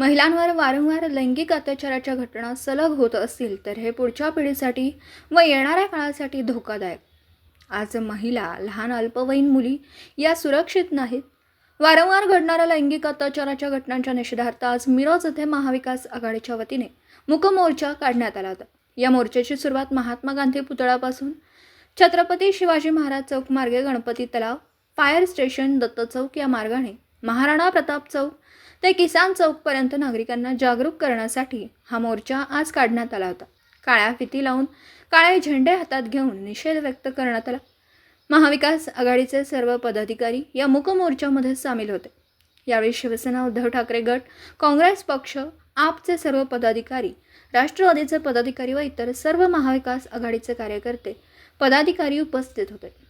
महिलांवर वारंवार लैंगिक अत्याचाराच्या घटना सलग होत असतील तर हे पुढच्या पिढीसाठी व येणाऱ्या काळासाठी धोकादायक. आज महिला, लहान अल्पवयीन मुली या सुरक्षित नाहीत. वारंवार घडणाऱ्या लैंगिक अत्याचाराच्या घटनांच्या निषेधार्थ आज मिरज येथे महाविकास आघाडीच्या वतीने मूक मोर्चा काढण्यात आला होता. या मोर्चाची सुरुवात महात्मा गांधी पुतळ्यापासून छत्रपती शिवाजी महाराज चौक मार्गे गणपती तलाव, फायर स्टेशन, दत्त चौक या मार्गाने महाराणा प्रताप चौक ते किसान चौकपर्यंत नागरिकांना जागरूक करण्यासाठी हा मोर्चा आज काढण्यात आला होता. काळ्या फिती लावून काळे झेंडे हातात घेऊन निषेध व्यक्त करण्यात आला. महाविकास आघाडीचे सर्व पदाधिकारी या मूक मोर्चामध्ये सामील होते. यावेळी शिवसेना, उद्धव ठाकरे गट, काँग्रेस पक्ष, आपचे सर्व पदाधिकारी, राष्ट्रवादीचे पदाधिकारी व इतर सर्व महाविकास आघाडीचे कार्यकर्ते, पदाधिकारी उपस्थित होते.